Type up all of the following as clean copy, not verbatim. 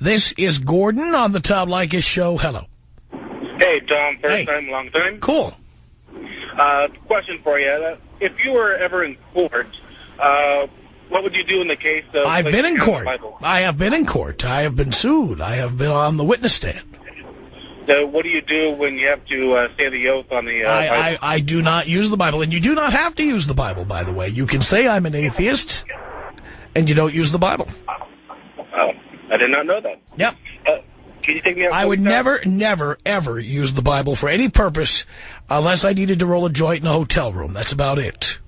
This is Gordon on the Tom Leykis Show. Hello. Hey, Tom. First time, long time. Cool. Question for you. If you were ever in court, what would you do in the case of... I've been in court. I have been in court. I have been sued. I have been on the witness stand. So what do you do when you have to say the oath on the Bible? I do not use the Bible, and you do not have to use the Bible, by the way. You can say I'm an atheist, and you don't use the Bible. Oh, I did not know that. Yep. Can you take me out? I would never, ever use the Bible for any purpose unless I needed to roll a joint in a hotel room. That's about it.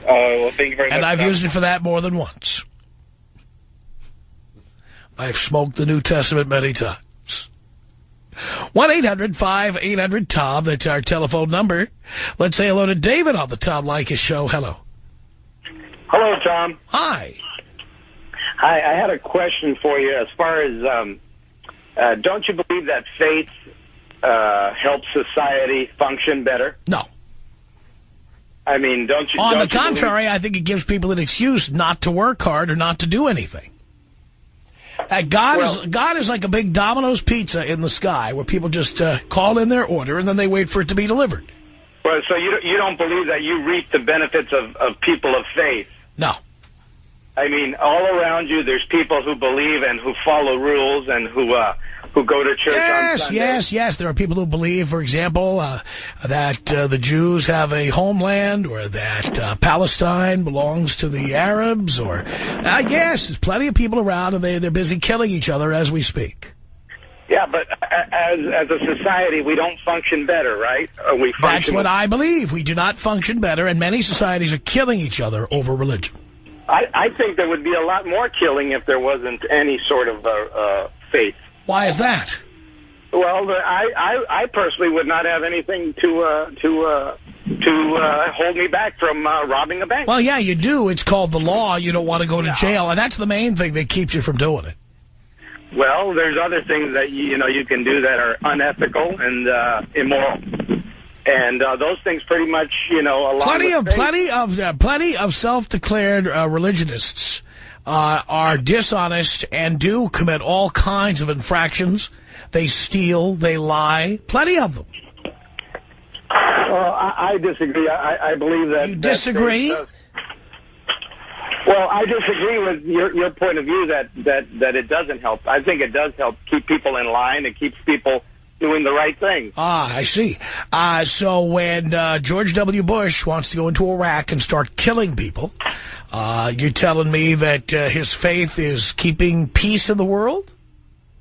Well, thank you very much. And I've used it for that more than once. I've smoked the New Testament many times. 1-800-5800-TOM. That's our telephone number. Let's say hello to David on the Tom Leykis Show. Hello. Hello, Tom. Hi. Hi, I had a question for you as far as, don't you believe that faith helps society function better? No. I mean, don't you... On the contrary, I think it gives people an excuse not to work hard or not to do anything. God is like a big Domino's pizza in the sky where people just call in their order and then they wait for it to be delivered. Well, so you don't believe that you reap the benefits of people of faith? No. I mean, all around you, there's people who believe and who follow rules and who go to church on Sunday. Yes. There are people who believe, for example, that the Jews have a homeland, or that Palestine belongs to the Arabs, or yes, there's plenty of people around, and they're busy killing each other as we speak. Yeah, but as a society, we don't function better, right? That's what I believe. We do not function better, and many societies are killing each other over religion. I think there would be a lot more killing if there wasn't any sort of faith. Why is that? Well, I personally would not have anything to hold me back from robbing a bank. Well, yeah, you do. It's called the law. You don't want to go to jail, and that's the main thing that keeps you from doing it. Well, there's other things that you can do that are unethical and immoral. And those things pretty much, along plenty of self-declared religionists are dishonest and do commit all kinds of infractions. They steal, they lie. Plenty of them. Well, I disagree. I believe that... You disagree? Well, I disagree with your point of view that it doesn't help. I think it does help keep people in line. It keeps people doing the right thing. Ah, I see. So when George W. Bush wants to go into Iraq and start killing people, you're telling me that his faith is keeping peace in the world?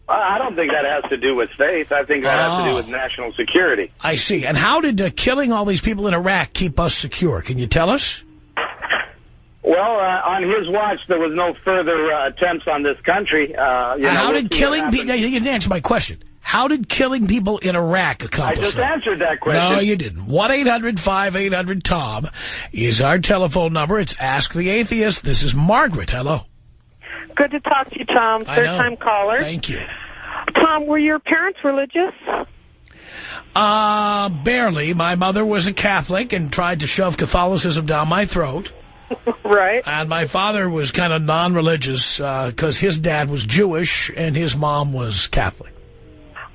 I don't think that has to do with faith. I think that has to do with national security. I see. And how did killing all these people in Iraq keep us secure? Can you tell us? Well, on his watch, there was no further attempts on this country. How did killing people... You didn't answer my question. How did killing people in Iraq accomplish that? I just answered that question. No, you didn't. 1-800-5800-TOM is our telephone number. It's Ask the Atheist. This is Margaret. Hello. Good to talk to you, Tom. Third-time caller. Thank you. Tom, were your parents religious? Barely. My mother was a Catholic and tried to shove Catholicism down my throat. Right. And my father was kind of non-religious because his dad was Jewish and his mom was Catholic.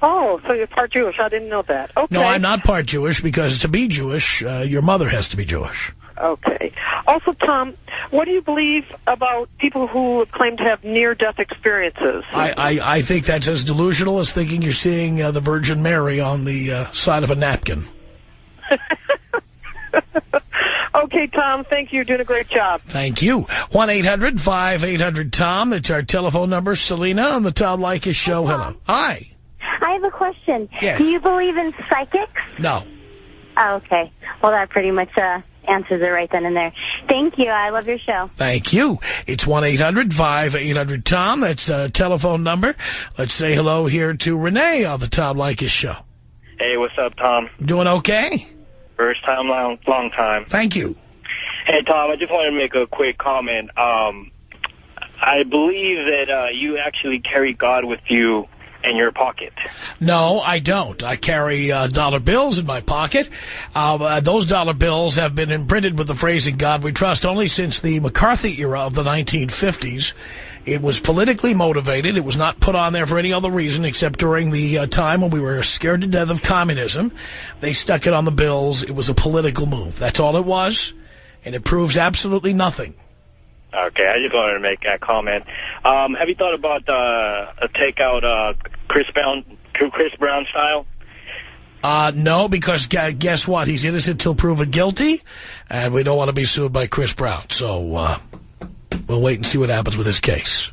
Oh, so you're part Jewish. I didn't know that. Okay. No, I'm not part Jewish because to be Jewish, your mother has to be Jewish. Okay. Also, Tom, what do you believe about people who claim to have near-death experiences? I think that's as delusional as thinking you're seeing the Virgin Mary on the side of a napkin. Okay, Tom, thank you. You're doing a great job. Thank you. 1-800-5800-TOM. That's our telephone number. Selena on the Tom Leykis Show. Hello. Hi. I have a question. Yes. Do you believe in psychics? No. Oh, okay. Well, that pretty much answers it right then and there. Thank you. I love your show. Thank you. It's 1-800-5800-TOM. That's a telephone number. Let's say hello here to Renee on the Tom Leykis Show. Hey, what's up, Tom? Doing okay? First time, long time. Thank you. Hey, Tom, I just wanted to make a quick comment. I believe that you actually carry God with you in your pocket? No, I don't. I carry dollar bills in my pocket. Those dollar bills have been imprinted with the phrase "In God We Trust" only since the McCarthy era of the 1950s. It was politically motivated. It was not put on there for any other reason except during the time when we were scared to death of communism. They stuck it on the bills. It was a political move. That's all it was, and it proves absolutely nothing. Okay, I just wanted to make that comment. Have you thought about a takeout Chris Brown style? No, because guess what? He's innocent till proven guilty, and we don't want to be sued by Chris Brown. So we'll wait and see what happens with his case.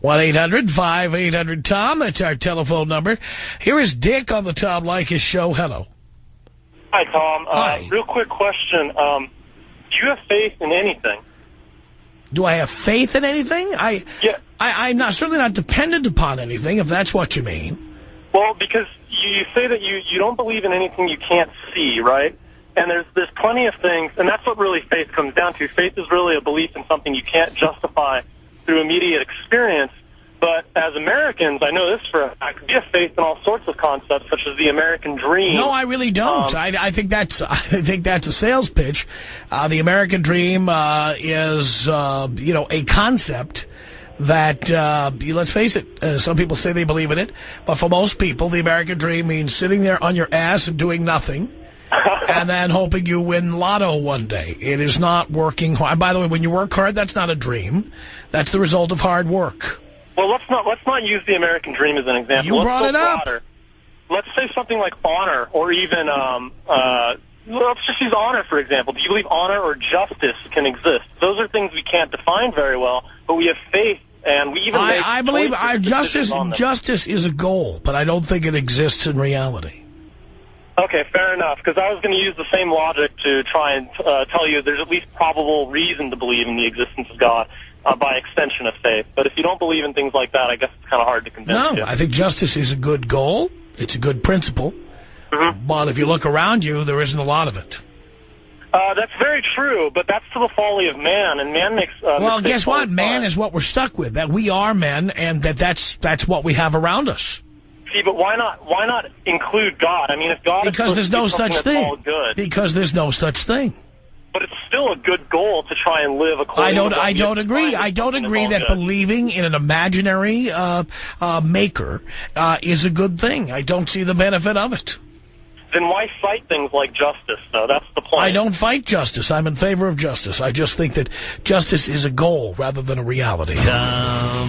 1-800-5800-TOM. That's our telephone number. Here is Dick on the Tom Leykis show. Hello. Hi, Tom. Hi. Real quick question. Do you have faith in anything? Do I have faith in anything? I'm certainly not dependent upon anything, if that's what you mean. Well, because you say that you don't believe in anything you can't see, right? And there's plenty of things, and that's what really faith comes down to. Faith is really a belief in something you can't justify through immediate experience. But as Americans, I know this for a fact, we have faith in all sorts of concepts, such as the American dream. No, I really don't. I think that's a sales pitch. The American dream is a concept that let's face it. Some people say they believe in it, but for most people, the American dream means sitting there on your ass and doing nothing. And then hoping you win lotto one day. It is not working hard. By the way, when you work hard, that's not a dream. That's the result of hard work. Well, let's not use the American dream as an example. You brought it up. Broader. Let's say something like honor, or even let's just use honor for example. Do you believe honor or justice can exist? Those are things we can't define very well, but we have faith, and we even make I believe justice is a goal, but I don't think it exists in reality. Okay, fair enough, because I was going to use the same logic to try and tell you there's at least probable reason to believe in the existence of God by extension of faith. But if you don't believe in things like that, I guess it's kind of hard to convince you. No, I think justice is a good goal. It's a good principle. Mm-hmm. But if you look around you, there isn't a lot of it. That's very true, but that's to the folly of man, and man makes well, guess what? Man is what we're stuck with, that we are men, and that's what we have around us. See, but why not include God? I mean, if God because there's no such thing. All good, because there's no such thing. But it's still a good goal to try and live according to I don't agree. I don't agree that believing in an imaginary maker is a good thing. I don't see the benefit of it. Then why fight things like justice, though? That's the point. I don't fight justice. I'm in favor of justice. I just think that justice is a goal rather than a reality. Tom